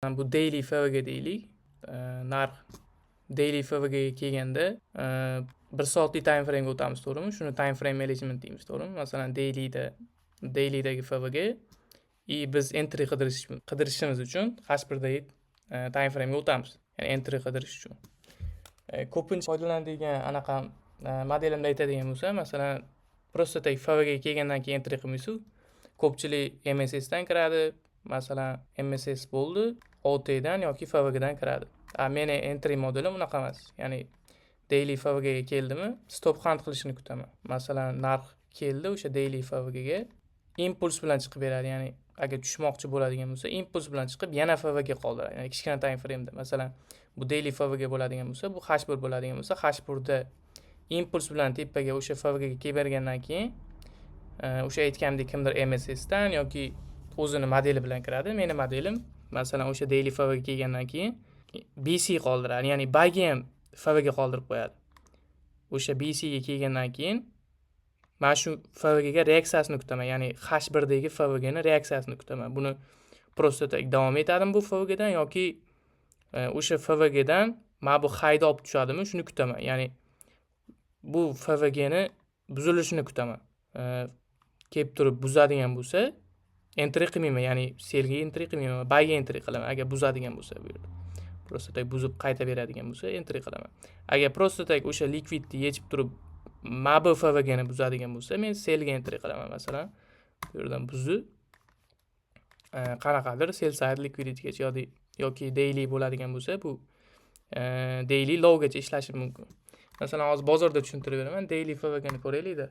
Bu daily FVG deylik. Narx daily FVG ga kelganda 1 soatlik time frame ga o'tamiz, to'g'rimi? Shuni time frame management deymiz, to'g'rimi? Masalan, dailydagi FVG biz entry qidirishimiz uchun H1dagi time frame ga o'tamiz. Ya'ni entry qidirish uchun. Ko'pincha foydalanadigan anaqa modelimda aytadigan bo'lsam, masalan, просто tak FVG ga kelgandan keyin entry qilmaysiz. Ko'pchilik MSS dan kiradi. Masalan, MSS bo'ldi, OT dan yoki FVG dan kiradi. Meni entry modelim unaqa emas. Ya'ni daily FVG ga keldimi, stop hunt qilishini kutaman. Masalan, narx keldi, o'sha daily FVG ga impuls bilan chiqib beradi. Ya'ni agar tushmoqchi bo'ladigan bo'lsa, impuls bilan chiqib yana FVG qoldiradi. Ya'ni kichkina time frame da. Masalan, bu daily FVG bo'ladigan bo'lsa, bu H1 bo'ladigan bo'lsa, H1 da impuls bilan tepaga o'sha FVG ga kelib bergandan keyin o'sha aytgandek kimdir MSS dan yoki o'zini modeli bilan kiradi. Meni modelim masalan o'sha daily FVG kelgandan keyin BC qoldiradi. Ya'ni buyga ham FVG qoldirib qo'yadi. O'sha BC ga kelgandan keyin men shu FVG ga reaksiyasini kutaman. Ya'ni H1 dagi FVG ni reaksiyasini kutaman. Buni просто tak davom etadimi bu FVG dan yoki o'sha FVG dan men bu high'da olib tushadimi, shuni kutaman. Ya'ni bu FVG ni buzilishini kutaman. Kelib turib buzadigan bo'lsa, entry qilmayman, ya'ni selga entry qilmayman, buyga entry qilaman. Agar buzadigan bo'lsa bu yerda. Просто tak buzib qayta beradigan bo'lsa, entry qilaman. Agar просто tak o'sha liquidni yechib turib bu FVG ni buzadigan bo'lsa, men selga entry qilaman. Masalan, bu yerdan buzib qanaqadir sell side liquidity gacha yoki daily bo'ladigan bo'lsa, bu daily low gacha ishlashi mumkin. Masalan, hozir bozorda tushuntirib beraman. Daily FVG ni ko'raylik-da.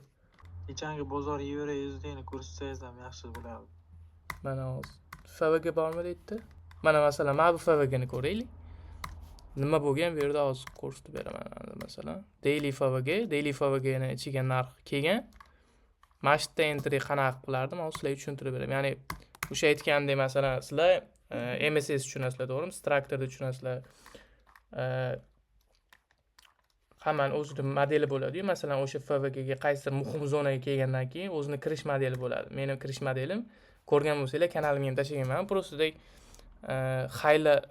Kechangi bozor yevro USDni ko'rsatsangiz ham yaxshi bo'lardi. Mana hozir FVG bormi deydi. Mana masalan, bu FVG ni ko'raylik. Nima bo'lgan bu yerda hozir ko'rsatib beraman. Masalan, daily FVG ni ichiga narx kelgan. Mana shu yerda entry qanaqa qilardim, hozir sizlarga tushuntirib beraman. Ya'ni o'sha aytgandek, masalan, sizlar MSS tushunasizlar, to'g'rimi? Structure tushunasizlar. Hammaning o'zining modeli bo'ladi-yu. Masalan, o'sha FVG ga qaysidir muhim zonaga kelgandan keyin o'zining kirish modeli bo'ladi. Mening kirish modelim ko'rgan bo'lsanglar, kanalimga ham tashlaganman. Просто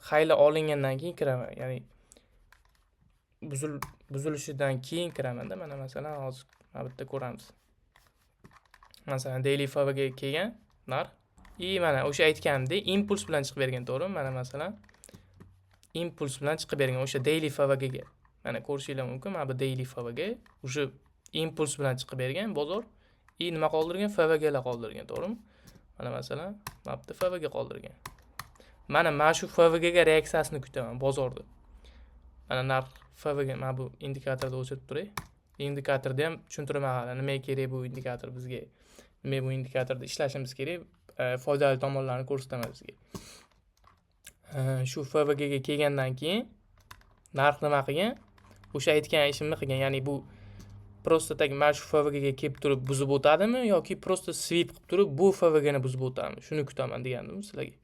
hayla olingandan keyin kiraman. Ya'ni buzilishidan keyin kiraman-da. Mana masalan, hozir mana bu yerda ko'ramiz. Masalan, daily FVG ga kelgan narx mana o'sha aytganimdek impuls bilan chiqib bergan, to'g'rimi? Mana masalan, impuls bilan chiqib bergan o'sha daily FVG ga. Mana ko'rishinglar mumkin. Mana bu daily FVG o'sha impuls bilan chiqib bergan bozor. Nima qoldirgan? FVG lar qoldirgan, to'g'rimi? Mana masalan, mana bu FVG qoldirgan. Mana shu FVG ga reaksiyasini kutaman bozorda. Mana narx FVG, mana bu indikatorda o'chirib turay. Indikatorda ham tushuntirmagan. Nimaga kerak bu indikator bizga? Nima bu indikatorda ishlashimiz kerak? Foydali tomonlarini ko'rsataman bizga. Shu FVG ga kelgandan keyin narx nima qilgan? O'sha aytgan ishimni qilgan. Ya'ni bu просто tak mana shu FVG ga kelib turib buzib o'tadimi yoki просто sweep qilib turib bu FVG ni buzib o'tadimi? Shuni kutaman degandim sizlarga.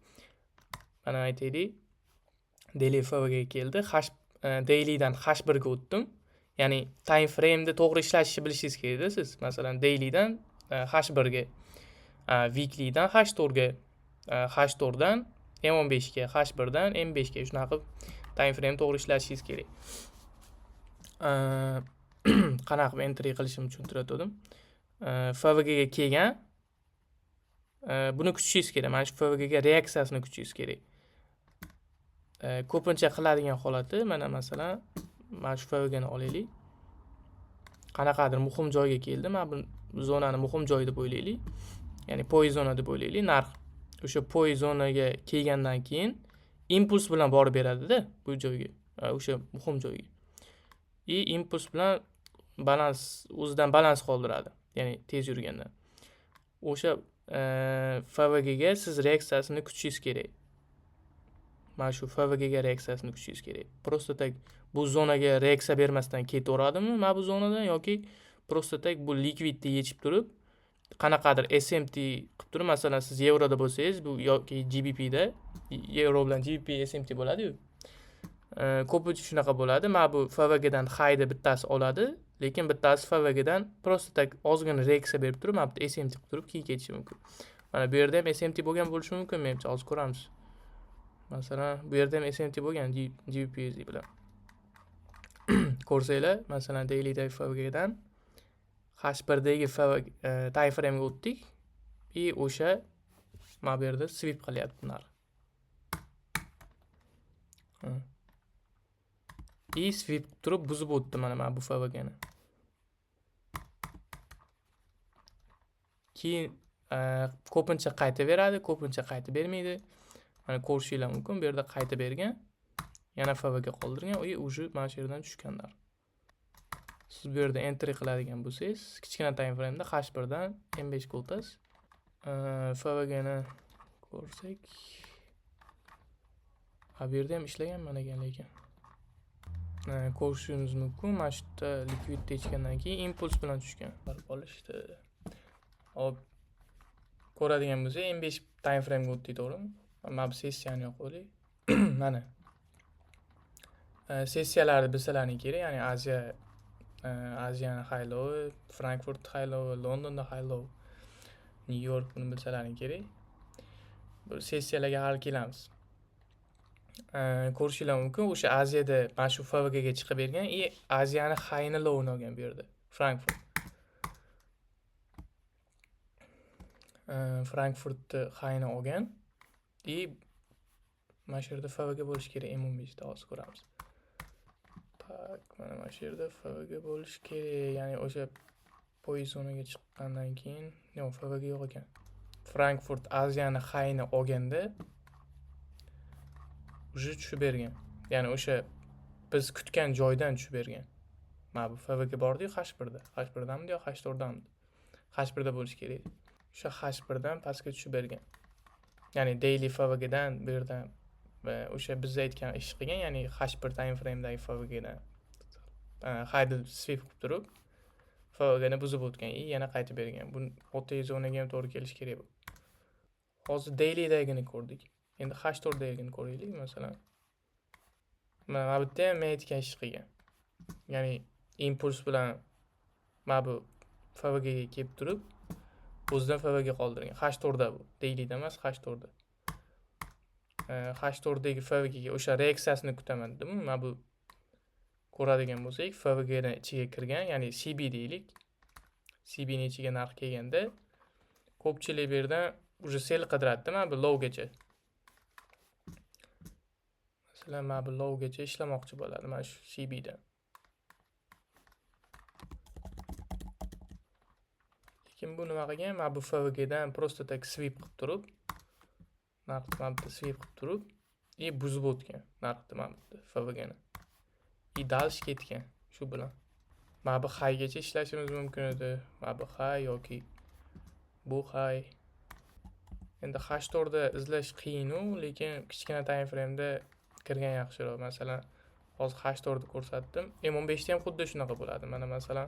Mana aytaylik. Daily FVG ga keldi. Daily dan H1 ga o'tdim. Ya'ni time frame da to'g'ri ishlashni bilishingiz kerak-da siz. Masalan, daily dan H1 ga, weekly dan H4 ga, H4 dan M15 ga, H1 dan M5 ga shunaqa time frame to'g'ri ishlashingiz kerak. Qanaqa qilib entry qilishimni tushuntirdim. FVG ga kelgan buni kutishingiz kerak. Mana shu FVG ga reaksiyasini kutishingiz kerak. Ko'pincha qiladigan holati mana masalan, mana shu FVG ni olaylik. Qanaqadir muhim joyga keldi. Mana bu zonani muhim joy deb o'ylaylik. Ya'ni poi zona deb o'ylaylik. Narx o'sha poi zonaga kelgandan keyin impuls bilan borib beradi-da bu joyga, o'sha muhim joyga. Impuls bilan o'zidan balans qoldiradi. Ya'ni tez yurganda. O'sha FVG ga siz reaksiyasini kutishingiz kerak. Mana shu FVG ga reaksiyasini kutishingiz kerak. Просто tak bu zonaga reaksiya bermasdan ketaveradimi mana bu zonadan yoki просто tak bu liquidni yechib turib qanaqadir SMT qilib turib, masalan, siz yevroda bo'lsangiz, bu yoki GBP da, yevro bilan GBP SMT bo'ladi-yu. Ko'pincha shunaqa bo'ladi. Mana bu FVG dan high'da bittasi oladi, lekin bittasi FVG dan просто tak ozgina reaksiya berib turib, mana bu SMT qilib turib keyin ketishi mumkin. Mana bu yerda ham SMT bo'lgan bo'lishi mumkin, menimcha hozir ko'ramiz. Masalan, bu yerda ham SMT bo'lgan GPUZ bilan. Ko'rsanglar, masalan, daily FVGdan H1dagi time frame ga o'tdik. И o'sha mana bu yerda sweep qilyapti narx. И sweep turib buzib o'tdi mana bu FVGni. Keyin ko'pincha qayta beradi, ko'pincha qayta bermaydi. Mana ko'rishinglar mumkin. Bu yerda qayta bergan, yana FVG qoldirgan, u уже mana shu yerdan tushganlar. Siz bu yerda entry qiladigan bo'lsangiz, kichkina time frame'da H1dan M5 ga o'tasiz. FVGni ko'rsak, bu yerda ham ishlagan mana ekan lekin. Ko'rishingiz mumkin. Mana shu yerda liquid techgandan keyin impuls bilan tushgan. Qolishdi. Hop. Ko'radigan bo'lsak, M5 time frame ga o'tdik, to'g'rimi? Mana bu sessiyani yoqib oling. Mana. Sessiyalarni bilsalaring kerak, ya'ni Aziyani high low, Frankfurt high low, Londonda high low, New York buni bilsalaring kerak. Bu sessiyalarga hali kelamiz. Ko'rishinglar mumkin, o'sha Aziyada mana shu FVG ga chiqib bergan, Aziyani high'ni low'ni olgan bu yerda. Frankfurtni high'ni olgan. Mana shu yerda FVG bo'lishi kerak, M15 da hozir ko'ramiz. Tak, mana shu yerda FVG bo'lishi kerak, ya'ni o'sha poizonaga chiqqandan keyin, yo'q, FVG yo'q ekan. Frankfurt Aziyani high'ni olganda уже tushib bergan. Ya'ni o'sha biz kutgan joydan tushib bergan. Mana bu FVG bordi-yu H1da. H1danmi yo H4danmi? H1da bo'lishi kerak. O'sha H1dan pastga tushib bergan. Ya'ni daily FVGdan bu yerdan va o'sha biz aytgan ish qilgan, ya'ni H1 time frame'dagi FVGdan high sweep qilib turib, FVGni buzib o'tgan, yana qaytib bergan. Bu o'rta zonaga ham to'g'ri kelish kerak bu. Hozir daily'dagini ko'rdik. Endi H4dagini ko'raylik, masalan. Mana bu yerda men aytgan ish qilgan. Ya'ni impuls bilan mana bu FVG ga kelib turib, o'zidan FVG qoldirgan. H4da bu, daily'da emas, H4da. H4dagi FVG ga o'sha reaksiyasini kutaman dedim. Mana bu ko'radigan bo'lsak, FVG ni ichiga kirgan, ya'ni CB deylik. CB ni ichiga narx kelganda ko'pchilik bu yerdan уже sell qidiradi, mana bu low gacha. Masalan, mana bu low gacha ishlamoqchi bo'ladi, mana shu CB dan. Lekin bu nima qilgan? Mana bu FVG dan просто tak sweep qilib turib, narxni mana bu sweep qilib turib, buzib o'tgan narxni mana bu FVG ni. Dalish ketgan shu bilan. Mana bu high gacha ishlashimiz mumkin edi. Mana bu high yoki bu high. Endi H4da izlash qiyin-u, lekin kichkina time frame'da kirgan yaxshiroq. Masalan, hozir H4ni ko'rsatdim. M15 da ham xuddi shunaqa bo'ladi. Mana masalan,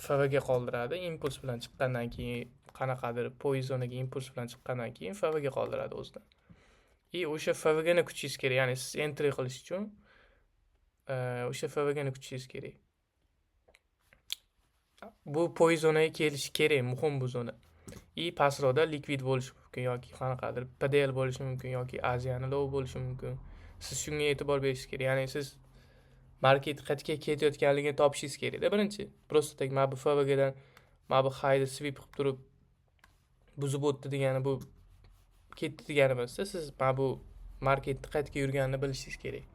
FVG qoldiradi, impuls bilan chiqqandan keyin qanaqadir poizonaga impuls bilan chiqqandan keyin FVG qoldiradi o'zidan. O'sha FVG ni kutishingiz kerak, ya'ni siz entry qilish uchun o'sha FVG ni kutishingiz kerak. Bu poizonaga kelishi kerak, muhim bu zona. Pastroqda liquid bo'lishi mumkin yoki qanaqadir PDL bo'lishi mumkin yoki Aziyani low bo'lishi mumkin. Siz shunga e'tibor berishingiz kerak. Ya'ni siz market qayerga ketayotganligini topishingiz kerak-da birinchi. Просто tak mana bu FVGdan mana bu high'ni sweep qilib turib buzib o'tdi degani bu ketdi degani emas-da. Siz mana bu marketni qayerga yurganini bilishingiz kerak.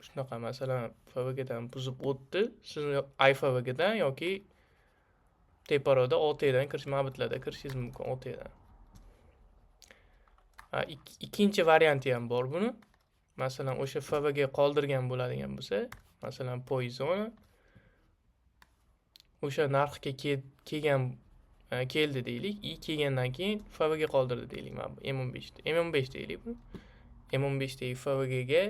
Shunaqa masalan FVGdan buzib o'tdi. Siz iFVGdan yoki teparoqda OTdan kirish, mabitlarda kirishingiz mumkin OTdan. Ikkinchi varianti ham bor buni. Masalan, o'sha FVG qoldirgan bo'ladigan bo'lsa, masalan, poizona o'sha narxga keldi deylik, kelgandan keyin FVG qoldirdi deylik, mana bu M15 deylik bu. M15 dagi FVG ga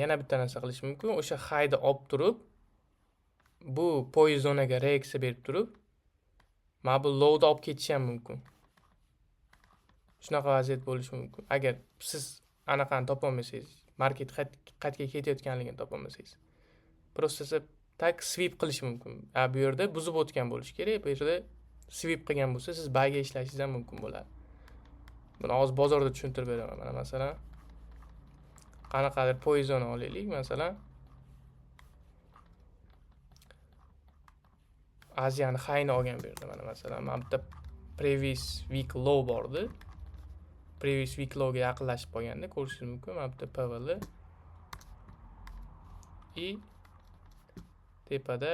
yana bitta narsa qilish mumkin. O'sha high'ni olib turib, bu poizonaga reaksiya berib turib, mana bu low'ni olib ketish ham mumkin. Shunaqa vaziyat bo'lishi mumkin. Agar siz anaqani topa olmasangiz, market qayerga ketayotganligini topa olmasangiz. Просто siz tak sweep qilish mumkin. Bu yerda buzib o'tgan bo'lishi kerak. Bu yerda sweep qilgan bo'lsa, siz bayga ishlashingiz ham mumkin bo'ladi. Buni hozir bozorda tushuntirib beraman. Mana masalan, qanaqadir poizonni olaylik, masalan. Aziyani high'ni olgan bu yerda. Mana masalan, mana bitta previous week low bordi. Previous week low'ga yaqinlashib qolganda ko'rishingiz mumkin. Mana bitta PVL i tepada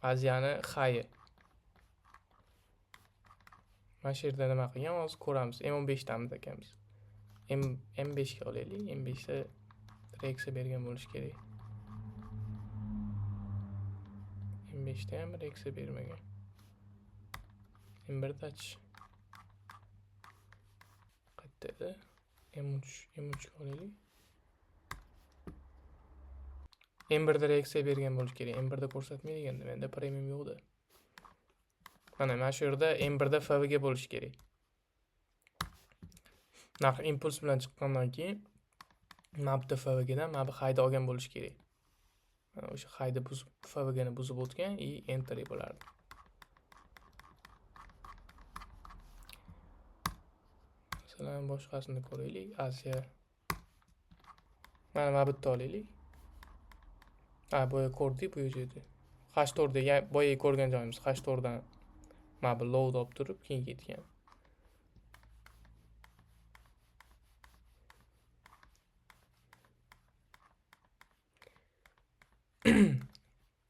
Aziyani high'i. Mana shu yerda nima qilgan, hozir ko'ramiz. M15 damiz ekanmiz. M5 ga olaylik. M5 da reaksiya bergan bo'lish kerak. M5 da ham reaksiya bermagan. M1 da qayerda? M3 ga olaylik. M1 da reaksiya bergan bo'lish kerak. M1 da ko'rsatmaydi endi. Menda premium yo'qdi. Mana shu yerda M1 da FVG bo'lishi kerak. Narx impuls bilan chiqqandan keyin mana bitta FVG dan mana bu high'ni olgan bo'lishi kerak. Mana o'sha high'ni buzib, FVG ni buzib o'tgan i enter bo'lardi. Masalan, boshqasini ko'raylik. Aziya. Mana bitta olaylik. Boya ko'rdik bu yerda. H4 da boya ko'rgan joyimiz H4 dan mana bu load olib turib keyin ketgan.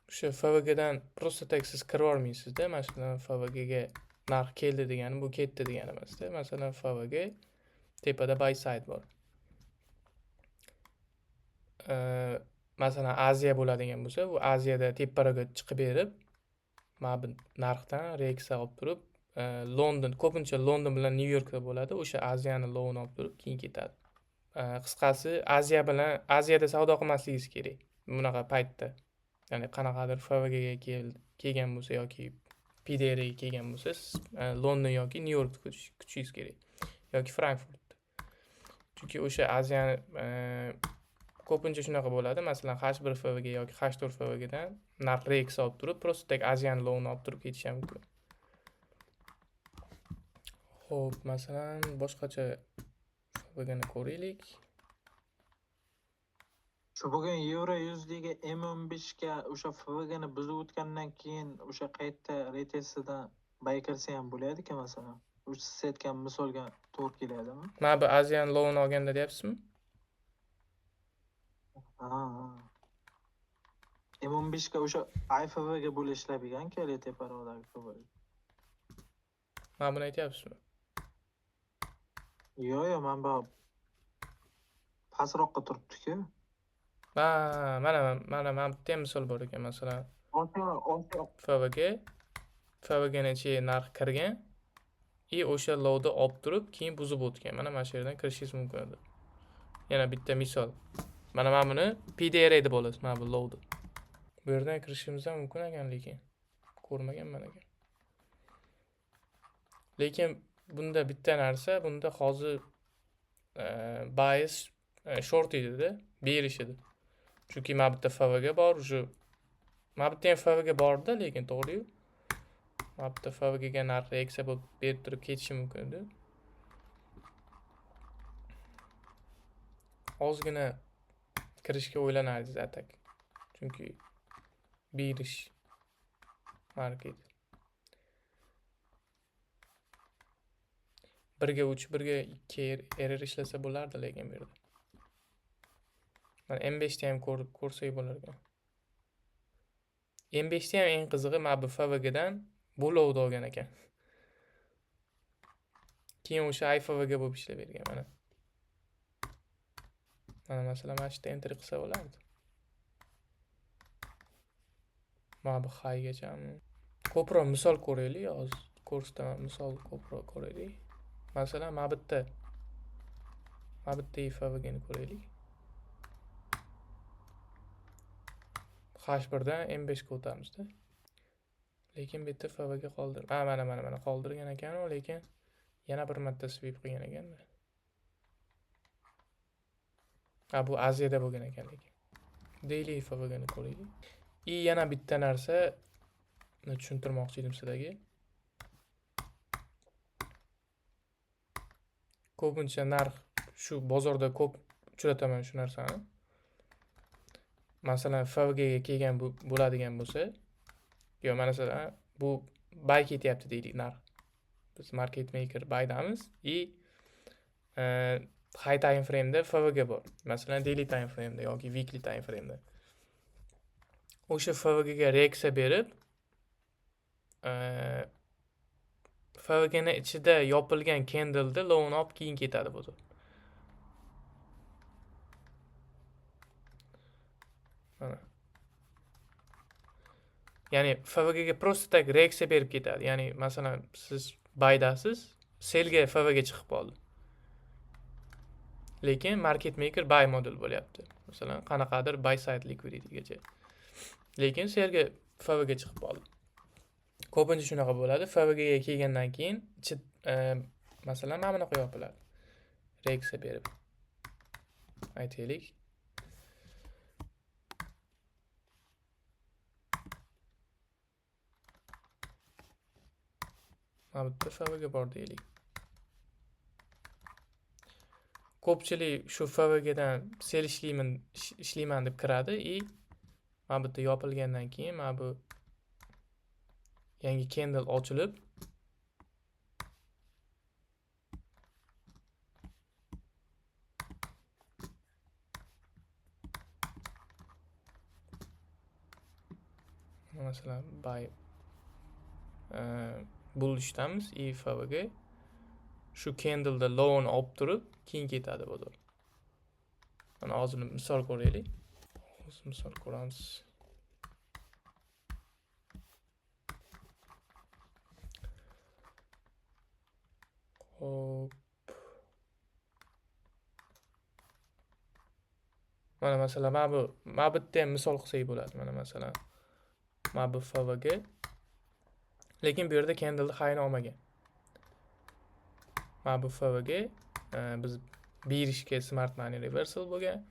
O'sha FVG dan просто tak siz kirib olmaysizda. Masalan, FVG ga narx keldi degani bu ketdi degani emasda. Masalan, FVG tepada buy side bor. Masalan, Aziya bo'ladigan bo'lsa, bu Aziyada teparoqqa chiqib berib, mana bu narxdan reaksiya olib turib, London, ko'pincha London bilan New Yorkda bo'ladi. O'sha Aziyani low'ini olib turib keyin ketadi. Qisqasi, Aziyada savdo qilmasligingiz kerak. Bunaqa paytda. Ya'ni qanaqadir FVG ga kelgan bo'lsa yoki PDR ga kelgan bo'lsa, London yoki New Yorkda kutishingiz kerak. Yoki Frankfurtda. Chunki o'sha Aziyani ko'pincha shunaqa bo'ladi. Masalan, H1 FVG yoki H4 FVG dan narx reaksiya olib turib, просто tak Aziyani low'ini olib turib ketish ham mumkin. Xo'p, masalan, boshqacha FVG ni ko'raylik. Shu bugun Euro USD ga M15 ga o'sha FVG ni buzib o'tgandan keyin o'sha qayta retestidan bay kirsa ham bo'ladiki, masalan. O'sha siz aytgan misolga to'g'ri keladimi? Mana bu Aziyani low'ini olganda deyapsizmi? M15 ga o'sha IFV ga bo'lib ishlab ekan-ku, teparoqdagi FVG. Mana buni aytyapsizmi? Yo'q, men bu pastroqqa turibdi-ku. Mana bitta misol bor ekan, masalan. FVG necha narx kirgan i o'sha low'da olib turib, keyin buzib o'tgan. Mana shu yerdan kirishingiz mumkin edi. Yana bitta misol. Mana buni PDR deb olasiz, mana bu low'da. Bu yerdan kirishimiz ham mumkin ekan, lekin ko'rmaganman ekan. Lekin bunda bitta narsa, bunda hozir bias short edi-da, bearish edi. Chunki mana bitta FVG bor, mana bitta ham FVG bor-da, lekin to'g'ri-yu. Mana bitta FVG ga narx reaksiya bo'lib berib turib ketishi mumkin edi. Ozgina kirishga o'ylanardingiz atak. Chunki bearish market. 1 ga 3, 1 ga 2 error ishlasa bo'lardi, lekin bu yerda. Mana M5 da ham ko'rsak bo'lar ekan. M5 da ham eng qizig'i mana bu FVG dan bu low'da olgan ekan. Keyin o'sha IFVG bo'lib ishlab bergan mana. Mana masalan, mana shu enter qilsa bo'lardi. Mana bu highgacha. Ko'proq misol ko'raylik, hozir kursdan misol ko'proq ko'raylik. Masalan, mana bitta IFVG ni ko'raylik. H1 dan M5 ga o'tamizda. Lekin bu yerda FVG qoldir. Mana qoldirgan ekan, lekin yana bir marta sweep qilgan ekanda. Bu Aziyada bo'lgan ekan lekin. daily FVG'ni ko'raylik. Yana bitta narsa tushuntirmoqchi edim sizlarga. Ko'pincha narx shu bozorda ko'p uchrataman shu narsani. Masalan, FVG'ga kelgan bo'ladigan bo'lsa, yo masalan, bu buy ketyapti deylik narx. Biz market maker buydamiz high time frame'da FVG bor. Masalan, daily time frame'da yoki weekly time frame'da. O'sha FVG'ga reaksiya berib, FVG'ni ichida yopilgan candle'da low'ni olib keyin ketadi bozor. Mana. Ya'ni FVG'ga просто tak reaksiya berib ketadi. Ya'ni masalan siz buydasiz, sellga FVG chiqib qoldi. Lekin market maker buy model bo'lyapti. Masalan, qanaqadir buy side liquiditygacha. Lekin sellga FVG chiqib qoldi. Ko'pincha shunaqa bo'ladi. FVGga kelgandan keyin masalan mana bunaqa yopiladi. Reaksiya berib. Aytaylik. Mana bu yerda FVG bor deylik. Ko'pchilik shu FVGdan sell ishlayman deb kiradi mana bu yerda yopilgandan keyin mana bu yangi candle ochilib masalan buy bullishdamiz FVG shu candle'da low'ni olib turib keyin ketadi bozor. Mana hozir misol ko'raylik. Hozir misol ko'ramiz. Hop. Mana masalan mana bu yerda ham misol qilsak bo'ladi. Mana masalan mana bu FVG. Lekin bu yerda candle high'ni olmagan. Mana bu FVG biz berishga smart money reversal bo'lgan.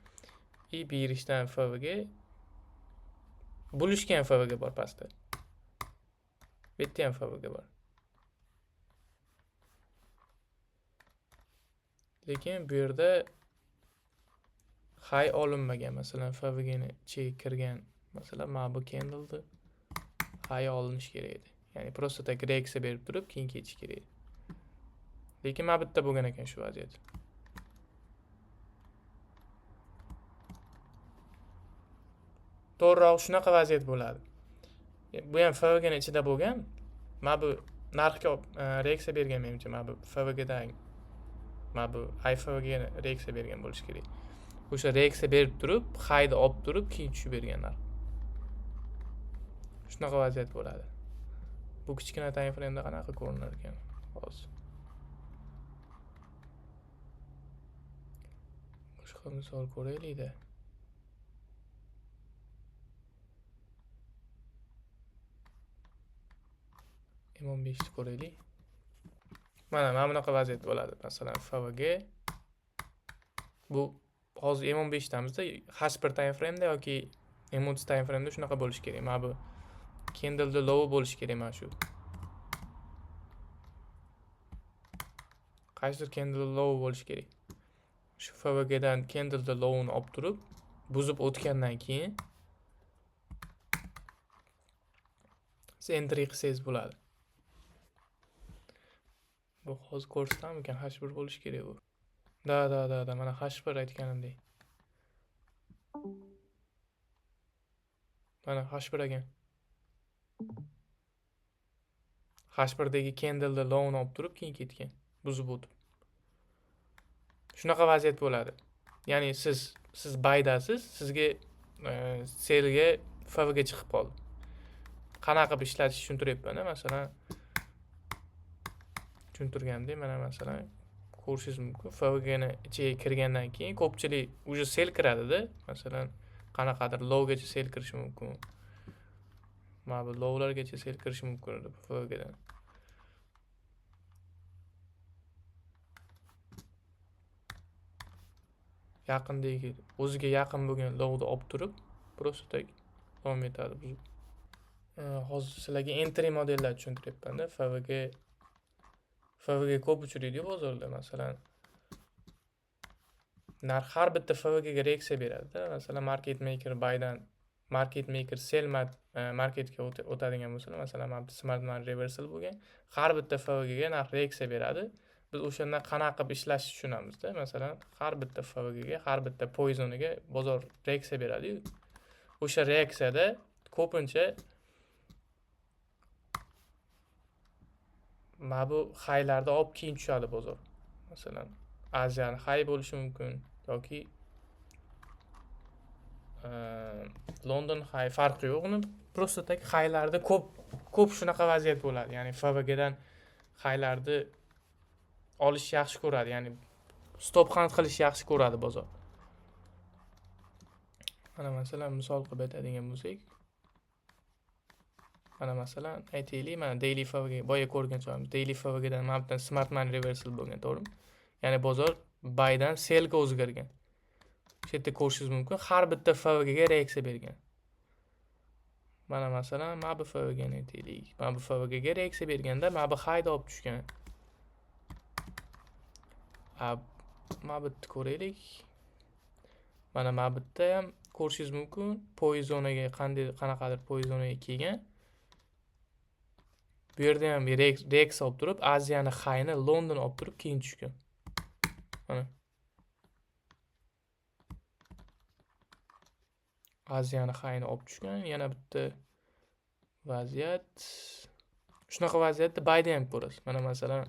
Berishdan FVG bulishga ham FVG bor pastda. Bu yerda ham FVG bor. Lekin bu yerda high olinmagan. Masalan, FVGni ichiga kirgan. Masalan, mana bu candle'da high olinish kerak edi. Ya'ni просто tak reaksiya berib turib keyin ketish kerak. Lekin mana bu yerda bo'lgan ekan shu vaziyat. To'g'riroq shunaqa vaziyat bo'ladi. Bu ham FVGni ichida bo'lgan. Mana bu narxga reaksiya bergan menimcha. Mana bu FVGdan mana bu IFVGni reaksiya bergan bo'lish kerak. O'sha reaksiya berib turib, high'ni olib turib, keyin tushib bergan narx. Shunaqa vaziyat bo'ladi. Bu kichkina time frame'da qanaqa ko'rinar ekan hozir. Boshqa misol ko'raylik-da. M15 ni ko'raylik. Mana bunaqa vaziyat bo'ladi. Masalan, FVG bu hozir M15 damizda H1 time frame'da yoki M30 time frame'da shunaqa bo'lish kerak. Mana bu candle'da low bo'lish kerak mana shu. Qaysidir candle low bo'lish kerak. Shu FVGdan candle'da low'ni olib turib, buzib o'tgandan keyin siz entry qilsangiz bo'ladi. Bu hozir ko'rsatamikan H1 bo'lish kerak bu. Da, mana H1 aytganimdek. Mana H1 ekan. H1dagi candle'da low'ni olib turib keyin ketgan, buzib o'tib. Shunaqa vaziyat bo'ladi. Ya'ni siz buydasiz, sizga sellga FVG chiqib qoldi. Qanaqa qilib ishlatish tushuntiryapman-da, masalan tushuntirgandek, mana masalan ko'rishingiz mumkin. FVGni ichiga kirgandan keyin ko'pchilik uje sell kiradi-da. Masalan, qanaqadir lowgacha sell kirishi mumkin. Mana bu lowlargacha sell kirishi mumkin FVGdan. Yaqindagi o'ziga yaqin bo'lgan low'ni olib turib Просто tak davom etadi buzib. Hozir sizlarga entry modellarni tushuntiryapman-da. FVG ko'p uchraydi bozorda. Masalan, narx har bitta FVGga reaksiya beradi-da. Masalan, market maker buydan market maker sell marketga o'tadigan bo'lsa, masalan, mana bu smart money reversal bo'lgan. Har bitta FVGga narx reaksiya beradi. Biz o'shandan qanaqa qilib ishlashni tushunamiz-da. Masalan, har bitta FVGga, har bitta poizoniga bozor reaksiya beradi-yu. O'sha reaksiyada ko'pincha mana bu haylarda olib keyin tushadi bozor. Masalan, Asian high bo'lishi mumkin yoki London high, farqi yo'q. Uni просто tak highlarda ko'p shunaqa vaziyat bo'ladi. Ya'ni FVGdan highlarni olish yaxshi ko'radi. Ya'ni stop hunt qilish yaxshi ko'radi bozor. Mana masalan misol qilib aytadigan bo'lsak, mana masalan aytaylik, mana daily FVG boya ko'rgan joyimiz. Daily FVGdan mana bundan smart money reversal bo'lgan, to'g'rimi? Ya'ni bozor buydan sellga o'zgargan. Shu yerda ko'rishingiz mumkin, har bitta FVGga reaksiya bergan. Mana masalan mana bu FVGni aytaylik. Mana bu FVGga reaksiya berganda mana bu highda olib tushgan. Mana bu yerda ko'raylik. Mana bu yerda ham ko'rishingiz mumkin, poizonaga qanaqadir poizonaga kelgan. Bu yerda ham reaksiya olib turib, Aziyani highni London olib turib keyin tushgan. Mana Aziyani highni olib tushgan. Yana bitta vaziyat. Shunaqa vaziyatda buyda ham ko'rasiz. Mana masalan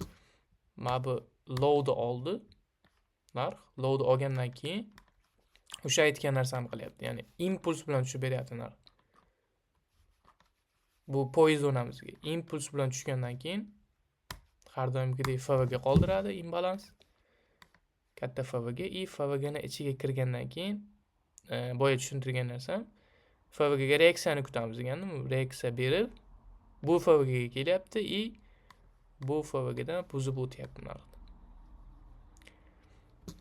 mana bu low'ni oldi. Narx low'ni olgandan keyin o'sha aytgan narsamni qilyapti. Ya'ni impuls bilan tushib beryapti narx. Bu poizonamizga impuls bilan tushgandan keyin har doimgidek FVG qoldiradi, imbalans. Katta FVG i FVGning ichiga kirgandan keyin boya tushuntirgan narsam FVGga reaksiyani kutamiz degandim. Reaksiya berib bu FVGga kelyapti i bu FVGdan buzib o'tyapti narx.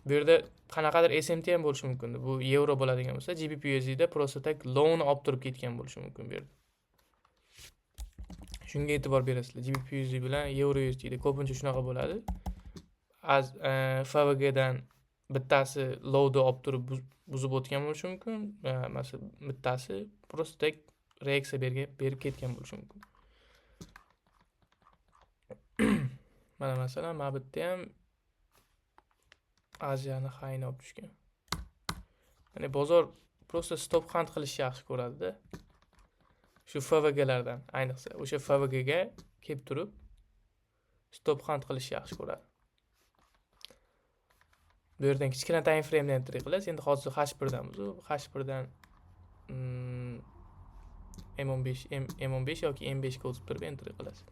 Bu yerda qanaqadir SMT ham bo'lishi mumkin. Bu yevro bo'ladigan bo'lsa, GBP/USD da просто tak low-ni olib turib ketgan bo'lishi mumkin bu yerda. Shunga e'tibor berasizlar. GBP/USD bilan Euro/USD da ko'pincha shunaqa bo'ladi. FVGdan bittasi low-da olib turib buzib o'tgan bo'lishi mumkin. Masalan, bittasi просто tak reaksiya berib ketgan bo'lishi mumkin. Mana masalan, mana bu yerda ham Aziyani highni olib tushgan. Ya'ni bozor просто stop hunt qilishni yaxshi ko'radi-da. Shu FVGlardan, ayniqsa o'sha FVGga kelib turib stop hunt qilishni yaxshi ko'radi. Bu yerdan kichkina time frame dan entry qilasiz. Endi hozir H1damiz. H1dan M15 yoki M5 ga o'tib turib entry qilasiz.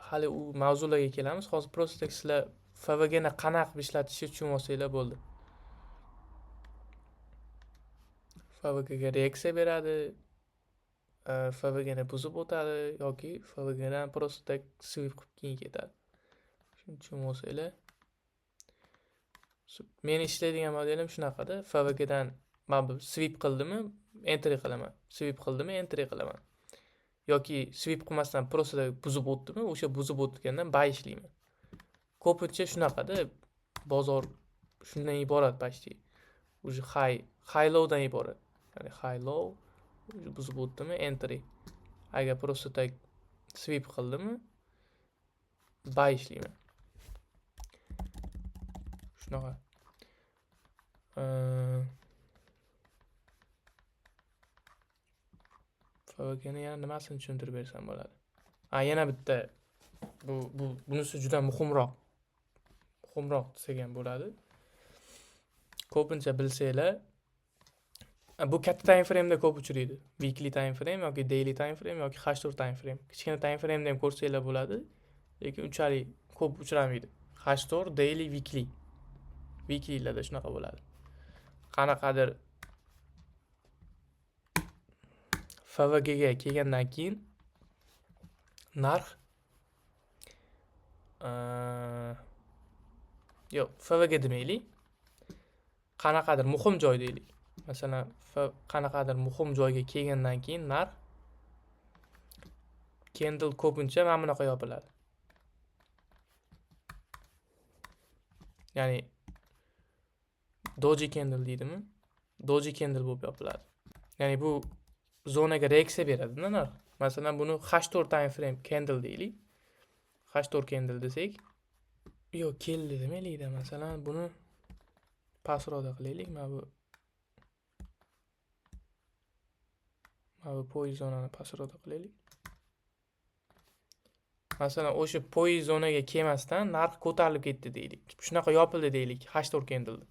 Hali u mavzularga kelamiz. Hozir просто sizlar FVGni qanaqa qilib ishlatishni tushunib olsanglar bo'ldi. FVGga reaksiya beradi, FVGni buzib o'tadi yoki FVGdan просто tak sweep qilib keyin ketadi. Shuni tushunib olsanglar. Men ishlaydigan modelim shunaqada. FVGdan men bu sweep qildimmi, entry qilaman. Sweep qildimmi, entry qilaman. Yoki sweep qilmasdan просто buzib o'tdimi, o'sha buzib o'tgandan buy ishlayman. Ko'pincha shunaqada bozor shundan iborat почти. O'sha high low dan iborat. Ya'ni high low buzib o'tdimi, entry. Agar просто tak sweep qildimmi, buy ishlayman. Shunaqa. FVGni yana nimasini tushuntirib bersam bo'ladi. Yana bitta bunisi juda muhimroq desak ham bo'ladi. Ko'pincha bilsanglar, bu katta time frame da ko'p uchraydi. Weekly time frame yoki daily time frame yoki H4 time frame. Kichkina time frame da ham ko'rsanglar bo'ladi, lekin unchalik ko'p uchramaydi. H4, daily, weekly. Weeklylarda shunaqa bo'ladi. Qanaqadir FVGga kelgandan keyin narx yo'q, FVG demaylik. qanaqadir muhim joy deylik. Masalan, qanaqadir muhim joyga kelgandan keyin narx candle ko'pincha mana bunaqa yopiladi. Ya'ni doji candle deydimi? Doji candle bo'lib yopiladi. Ya'ni bu zonaga reaksiya beradi-da narx. Masalan, buni H4 time frame candle deylik. H4 candle desak, yo'q, keldi demaylikda. Masalan, buni pastroqda qilaylik. Mana bu poiz zonani pastroqda qilaylik. Masalan, o'sha poiz zonaga kelmasdan narx ko'tarilib ketdi deylik. Shunaqa yopildi deylik H4 candle.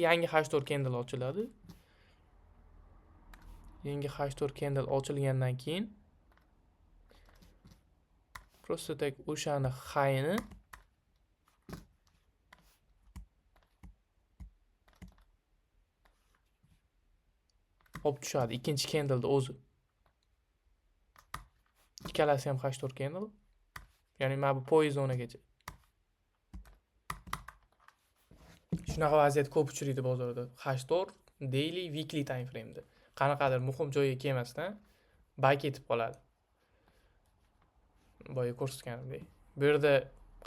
Yangi H4 candle ochiladi. Yangi H4 candle ochilgandan keyin просто так o'shani high'ni olib tushadi ikkinchi candle'da o'zi. Ikkalasi ham H4 candle. Ya'ni mana bu poiz zonagacha. Shunaqa vaziyat ko'p uchraydi bozorda. H4 daily, weekly time frame'da. Qanaqadir muhim joyga kelmasdan buy ketib qoladi. Boya ko'rsatganimdek. Bu yerda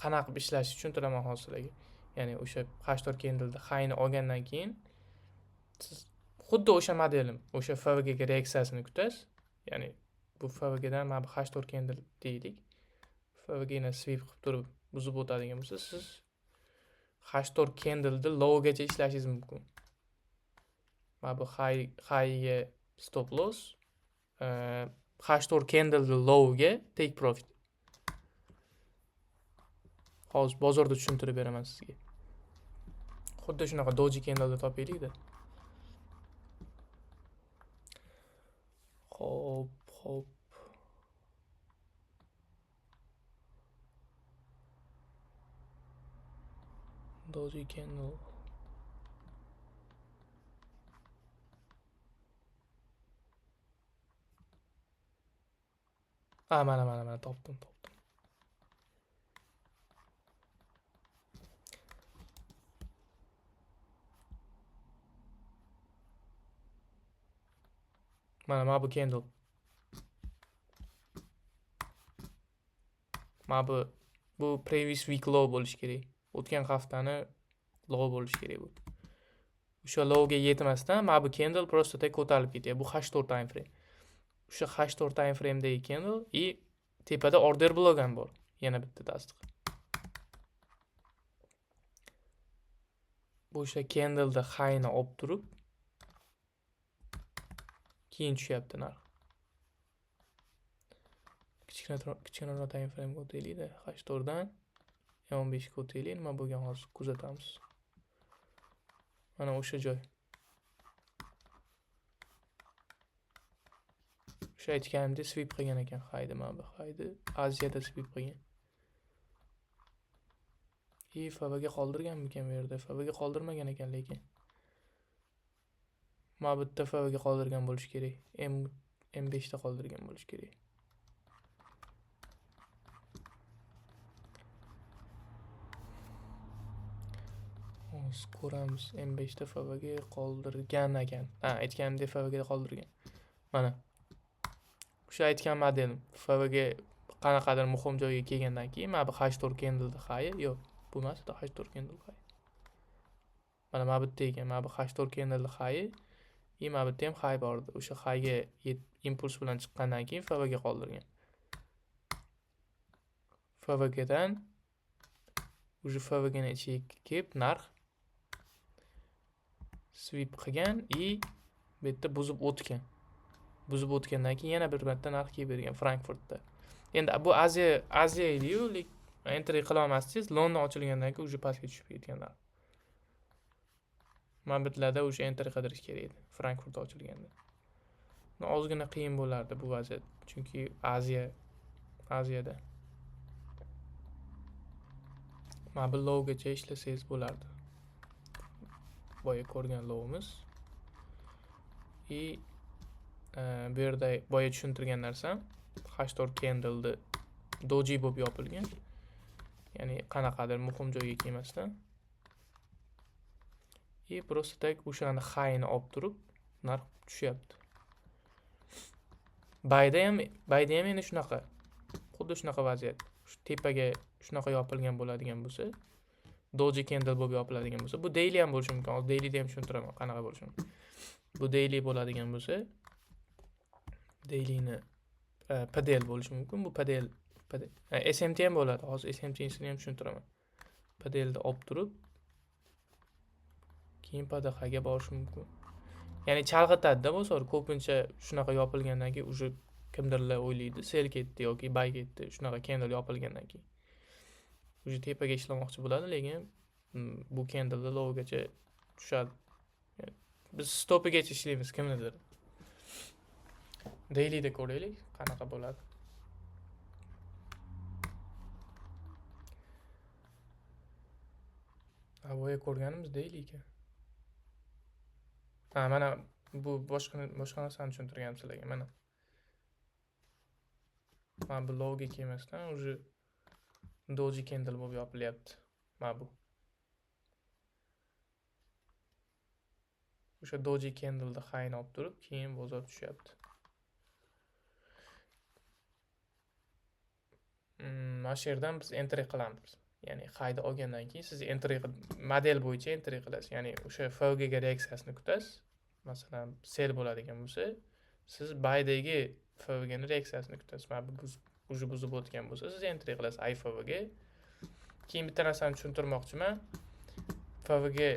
qanaqa qilib ishlashni tushuntiraman hozir sizlarga. Ya'ni o'sha H4 candle'da high'ni olgandan keyin siz xuddi o'sha modelim, o'sha FVG ga reaksiyasini kutasiz. Ya'ni bu FVG dan mana bu H4 candle deylik. FVG ni sweep qilib turib buzib o'tadigan bo'lsa, siz H4 candle'da low gacha ishlashingiz mumkin. Mana bu high ga stop loss, H4 candle'da low ga take profit. Hozir bozorda tushuntirib beraman sizga. Xuddi shunaqa doji candle'da topaylik-da. Hop. Doji candle. Mana topdim. Mana bu candle. Mana bu previous week low bo'lish kerak. O'tgan haftani low bo'lish kerak bu. O'sha lowga yetmasdan mana bu candle просто так ko'tarilib ketadi. Bu H4 time frame. O'sha H4 time frame'dagi candle tepada order block ham bor. Yana bitta tasdiq. Bu o'sha candle'da high'ni olib turib keyin tushyapti narx. Kichkinaroq time frame ga o'taylik-da. H4 dan 15 ga o'taylik. Nima bo'lgan hozir kuzatamiz. Mana o'sha joy. O'sha aytganimdek sweep qilgan ekan high'ni, mana bu high'ni Aziyada sweep qilgan. FVG qoldirganmikan bu yerda? FVG qoldirmagan ekan lekin. Mana bu yerda FVG qoldirgan bo'lish kerak. M5 da qoldirgan bo'lish kerak. Hozir ko'ramiz. M5 da FVG qoldirgan ekan. Aytganimdek FVG da qoldirgan. Mana. O'sha aytgan modelim. FVG qanaqadir muhim joyga kelgandan keyin mana bu H4 candle da high, yo'q, bu emas, H4 candle high. Mana bu yerda ekan, mana bu H4 candle high, mana bu yerda ham high bor edi. O'sha high ga impuls bilan chiqqandan keyin FVG qoldirgan. FVG dan o'sha FVG ni ichiga kelib narx sweep qilgan bu yerda buzib o'tgan. Buzib o'tgandan keyin yana bir marta narx kelib bergan Frankfurtda. Endi bu Aziya edi-yu, entry qila olmasdingiz. London ochilgandan keyin o'sha pastga tushib ketganlar. Mana bu yerlarda o'sha entry qidirish kerak edi. Frankfurt ochilganda. Ozgina qiyin bo'lardi bu vaziyat, chunki Aziyada. Mana bu lowgacha ishlasangiz bo'lardi. Boya ko'rgan lowimiz. Bu yerda boya tushuntirgan narsam H4 candle'da doji bo'lib yopilgan. Ya'ni qanaqadir muhim joyga kelmasdan. И просто так o'shani high'ini olib turib narx tushyapti. Buyda ham endi shunaqa. Xuddi shunaqa vaziyat. Shu tepaga shunaqa yopilgan bo'ladigan bo'lsa, doji candle bo'lib yopiladigan bo'lsa, bu daily ham bo'lishi mumkin. Hozir dailyda ham tushuntiraman qanaqa bo'lishi mumkin. Bu daily bo'ladigan bo'lsa, dailyni PDL bo'lishi mumkin. Bu PDL SMT ham bo'ladi. Hozir SMT'sini ham tushuntiraman. PDLni olib turib keyin PDHga borish mumkin. Ya'ni chalg'itadi-da bu so'ri. Ko'pincha shunaqa yopilgandan keyin уже kimdirlar o'ylaydi, sel ketdi yoki buy ketdi, shunaqa candle yopilgandan keyin. Уже tepaga ishlamoqchi bo'ladi, lekin bu candle lowgacha tushadi. Yani biz stopigacha ishlaymiz kimnidir. Dailyda ko'raylik, qanaqa bo'ladi. Boya ko'rganimiz daily ekan. Mana bu boshqa narsani tushuntirganim sizlarga. Mana bu lowga kelmasdan уже doji candle bo'lib yopilyapti. Mana bu. O'sha doji candle'da high'ni olib turib, keyin bozor tushyapti. Mana shu yerdan biz entry qilamiz. Ya'ni high'ni olgandan keyin siz entry model bo'yicha entry qilasiz. Ya'ni o'sha FOG ga reaksiyasini kutasiz. Masalan, sell bo'ladigan bo'lsa, siz buy'dagi FOG ni reaksiyasini kutasiz. Mana bu buzib o'tgan bo'lsa, siz entry qilasiz iFOG ga. Keyin bitta narsani tushuntirmoqchiman. FOG ga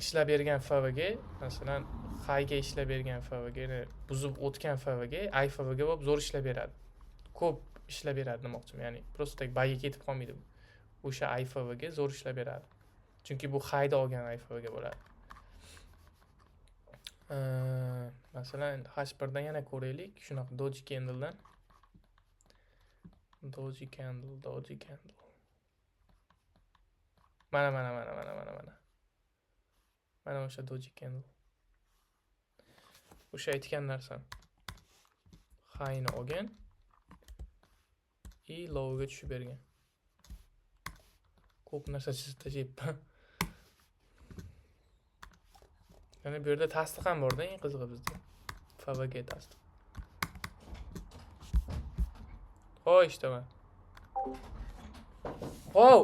ishlab bergan FOG ga, masalan, high ga ishlab bergan FOG ni buzib o'tgan FOG ga iFOG ga bo'lib zo'r ishlab beradi. Ko'p ishlab beradi demoqchiman. Ya'ni просто так buy'ga ketib qolmaydi bu. O'sha iFOG ga zo'r ishlab beradi. Chunki bu high'da olgan iFOG ga bo'ladi. Masalan, H1 dan yana ko'raylik. Shunaqa doji candle'dan. Doji candle. Mana o'sha doji candle. O'sha aytgan narsam. High'ni olgan и low'ga tushib bergan. Ko'p narsa chizib tashlabman. Yana bu yerda tasdiq ham bor-da, eng qizig'i bizda. FOG tasdiq. Ho'y, ishtaman. Wow!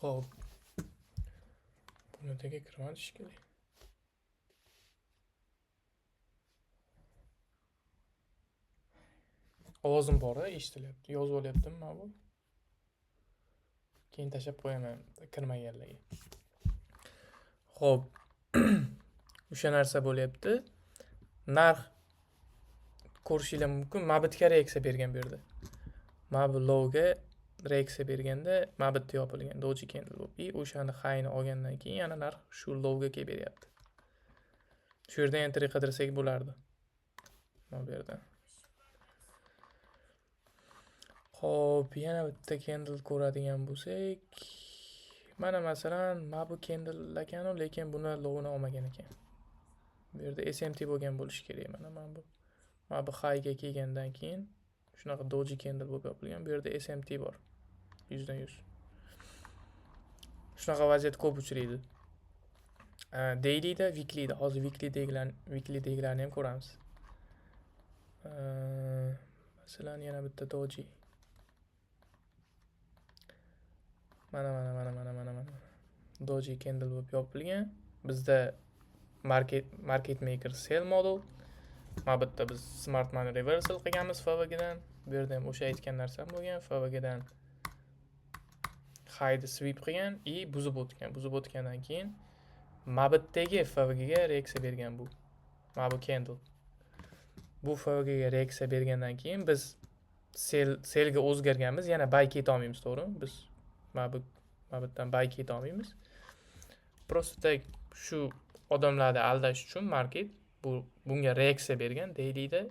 Hop. Buni tagiga kirmadi shekilli. Ovozim bor, eshitilyapti. Yozib olyaptimi mana bu? Keyin tashab qo'yaman kirmaganlarga. Xo'p. O'sha narsa bo'lyapti. Narx ko'rishinglar mumkin. Mabitga reaksiya bergan bu yerda. Mana bu lowga reaksiya berganda mabitda yopilgan doji candle bo'lib, o'shani high'ni olgandan keyin yana narx shu lowga kelib beryapti. Shu yerdan entry qidirsak bo'lardi. Mana bu yerdan. Xo'p, yana bitta candle ko'radigan bo'lsak, mana masalan, mana bu candle ekanu, lekin buni low'ni olmagan ekan. Bu yerda SMT bo'lgan bo'lishi kerak. Mana bu. Mana bu high'ga kelgandan keyin shunaqa doji candle bo'lib yopilgan. Bu yerda SMT bor. 100%. Shunaqa vaziyat ko'p uchraydi. Dailyda, weeklyda, hozir weeklydagilarni ham ko'ramiz. Masalan, yana bitta doji. Mana. Doji candle bo'lib yopilgan. Bizda market maker sell model. Mana bitta biz smart money reversal qilganmiz FOG'dan. Bu yerda ham o'sha aytgan narsam bo'lgan. FOG'dan high'ni sweep qilgan и buzib o'tgan. Buzib o'tgandan keyin mabitdagi FOG'ga reaksiya bergan bu. Mana bu candle. Bu FOG'ga reaksiya bergandan keyin biz sellga o'zgarganmiz. Yana buy keta olmaymiz, to'g'rimi? Biz mabitdan buy keta olmaymiz. Просто так shu odamlarni aldash uchun market bunga reaksiya bergan dailyda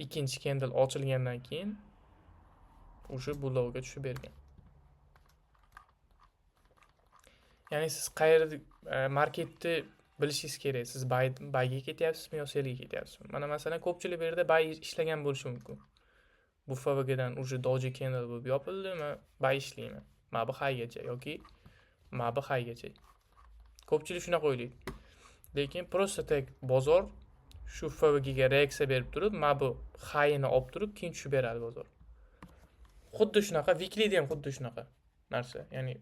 ikkinchi candle ochilgandan keyin o'sha bulovga tushib bergan. Ya'ni siz qayerda marketni bilishingiz kerak. Siz buyga ketyapsizmi yo sellga ketyapsizmi? Mana masalan ko'pchilik bu yerda buy ishlagan bo'lishi mumkin. Bu FVGdan уже doji candle bo'lib yopildi, men buy ishlayman. Mana bu highgacha yoki mana bu highgacha. Ko'pchilik shunaqa o'ylaydi. Lekin просто tak bozor shu FVGga reaksiya berib turib, mana bu highni olib turib, keyin tushib beradi bozor. Xuddi shunaqa, weeklyda ham xuddi shunaqa narsa. Ya'ni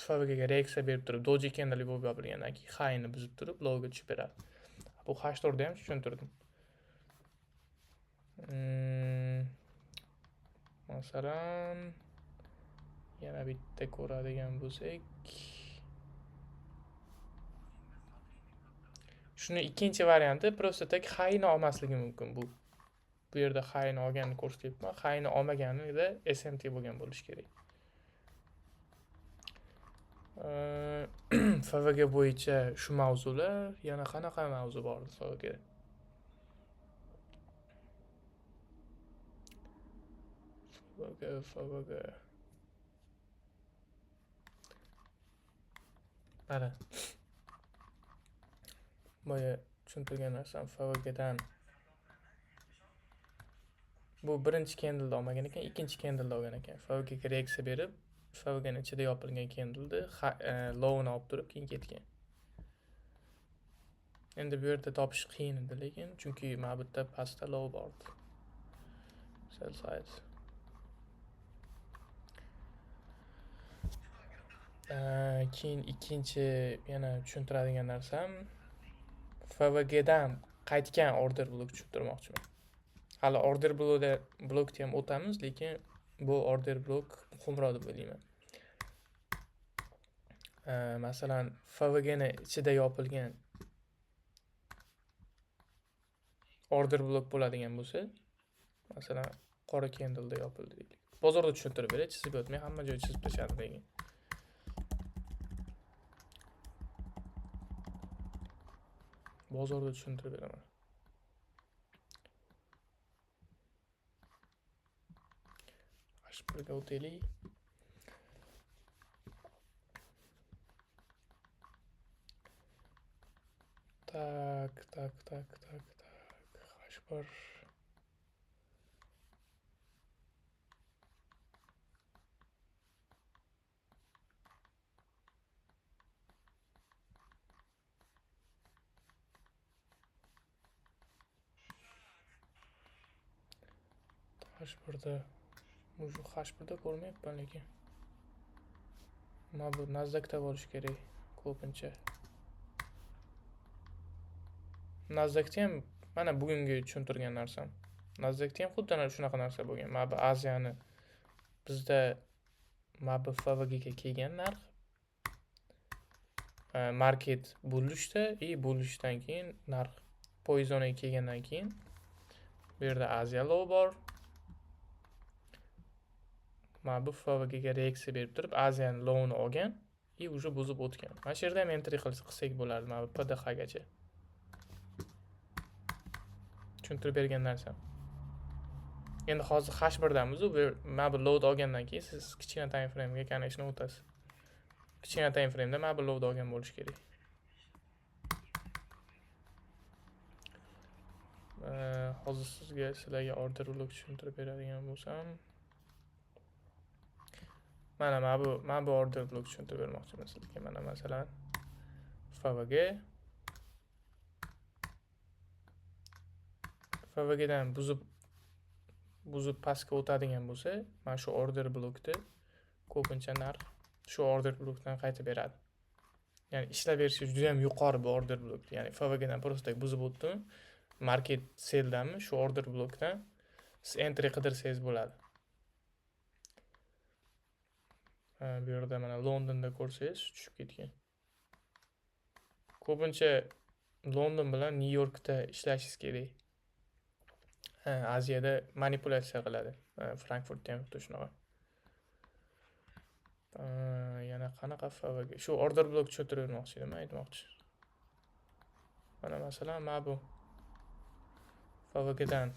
FVGga reaksiya berib turib, doji candle bo'lib yopilgandan keyin highni buzib turib, lowga tushib beradi. Bu H4da ham tushuntirdim. Masalan, yana bitta ko'radigan bo'lsak, shuni ikkinchi varianti просто tak highni olmasligi mumkin bu. Bu yerda highni olganini ko'rsatyapman. Highni olmaganida SMT bo'lgan bo'lishi kerak. FVG bo'yicha shu mavzular, yana qanaqa mavzu bor FVG? FVG. Mana. Boya tushuntirgan narsam FVGdan bu birinchi candle olmagan ekan, ikkinchi candle olgan ekan. FVGga reaksiya berib, FVGning ichida yopilgan candle'ni low'ni olib turib keyin ketgan. Endi bu yerda topish qiyin edi, lekin chunki mana bu yerda pastda low bor. Sell side. Keyin ikkinchi yana tushuntiradigan narsam FVGdan qaytgan order blok tushuntirmoqchiman. Hali order blokni ham o'tamiz, lekin bu order blok muhimroq deb o'ylayman. Masalan, FVGning ichida yopilgan order blok bo'ladigan bo'lsa, masalan, qora candle'da yopildi deylik. Bozorda tushuntirib beray, chizib o'tmay, hamma joy chizib tashladim lekin. Bozorda tushuntirib beraman. H1ga o'taylik. Tak. H1. H1da ko'rmayapman lekin. Mana bu Nasdaqda bo'lishi kerak ko'pincha. Nasdaqda ham mana bugungi tushuntirgan narsam. Nasdaqda ham xuddi shunaqa narsa bo'lgan. Mana bu Aziyani bizda mana bu FVGga kelgan narx market bullishda bullishdan keyin narx poizoniga kelgandan keyin bu yerda Aziya low bor. Mana bu FVGga reaksiya berib turib Aziyani low'ni olgan уже buzib o'tgan. Mana shu yerda ham entry qilsak bo'lardi, mana bu PDH gacha. Tushuntirib bergan narsam. Endi hozir H1damiz, mana bu load olgandan keyin siz kichkina time frame'ga connection o'tasiz. Kichkina time frame'da mana bu load olgan bo'lish kerak. Hozir sizlarga order blok tushuntirib beradigan bo'lsam, mana bu order blok tushuntirib bermoqchiman sizlarga. Mana masalan FVGdan buzib pastga o'tadigan bo'lsa, mana shu order blokni ko'pincha narx shu order blokdan qaytib beradi. Ya'ni ishlab berishi juda ham yuqori bu order blok. Ya'ni FVGdan просто buzib o'tdimi, market selldanmi, shu order blokdan siz entry qidirsangiz bo'ladi. Bu yerda mana Londonda ko'rsangiz tushib ketgan. Ko'pincha London bilan New Yorkda ishlashingiz kerak. Aziyada manipulyatsiya qiladi. Frankfurtda ham xuddi shunaqa. Yana qanaqa FVG? Shu order blok cho'ntirmoqchi edim, aytmoqchi. Mana masalan, mana bu FVG dan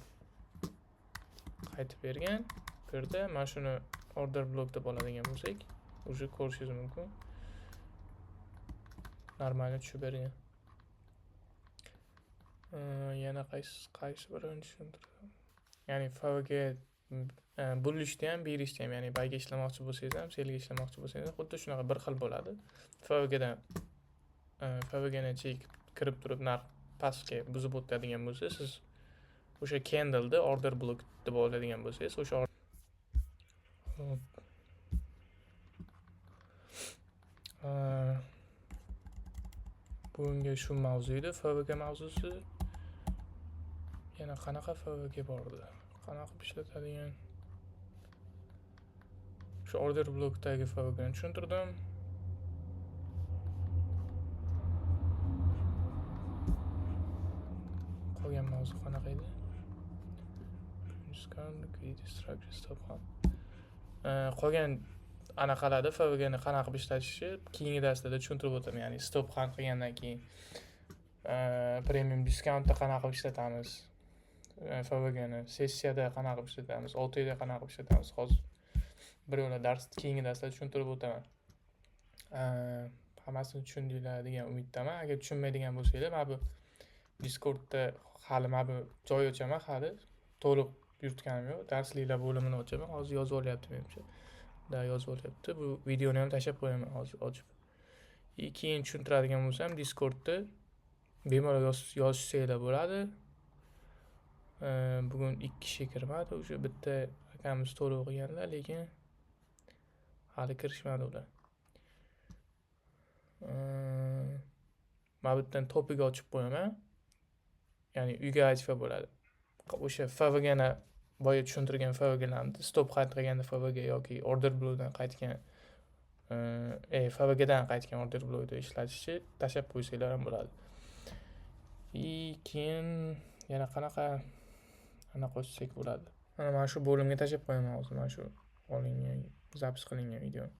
qaytib bergan. Bu yerda mana shuni order blok deb oladigan bo'lsak, уже ko'rishingiz mumkin. Normal tushib bergan. Yana qaysi birini tushuntirdim. Ya'ni FVG burilishda ham, berishda ham, ya'ni bayga ishlamoqchi bo'lsangiz ham, selga ishlamoqchi bo'lsangiz xuddi shunaqa bir xil bo'ladi. FVGdan FVGni kirib turib narx pastga buzib o'tadigan bo'lsa, siz o'sha candle'da order block deb oladigan bo'lsangiz, o'sha bugungi shu mavzu edi, FVG mavzusi. Yana qanaqa FVG bordi? Qanaqa ishlatadigan? Shu order blokdagi FVGni tushuntirdim. Qolgan mavzu qanaqa edi? Qolgan anaqalarda FVGni qanaqa ishlatishni keyingi darslarda tushuntirib o'taman. Ya'ni stop hunt qilgandan keyin premium discountda qanaqa ishlatamiz? FVGni sessiyada qanaqa ishlatamiz? 6 oyda qanaqa ishlatamiz? Hozir bir yo'la keyingi darslarda tushuntirib o'taman. Hammasini tushundinglar degan umiddaman. Agar tushunmaydigan bo'lsanglar, mana bu Discordda hali mana bu joy ochaman, hali to'liq yuritganim yo'q. Darsliklar bo'limini ochaman. Hozir yozib olyapti menimcha. Yozib olyapti. Bu videoni ham tashlab qo'yaman hozir ochib. Keyin tushuntiradigan bo'lsam, Discordda bemalol yozishsanglar bo'ladi. Bugun 2 kishi kirmadi, o'sha bitta akamiz to'liq o'qiganlar, lekin hali kirishmadi ular. Mana bu yerdan topik ochib qo'yaman. Ya'ni uyga vazifa bo'ladi. O'sha FVGni boya tushuntirgan FVGlarni stop hunt qilganda FVG yoki order blokdan qaytgan FVGdan qaytgan order blokda ishlatishni tashlab qo'ysanglar ham bo'ladi. Keyin yana qanaqa qo'shsak bo'ladi? Mana shu bo'limga tashlab qo'yaman hozir, mana shu olingan, zapis qilingan video.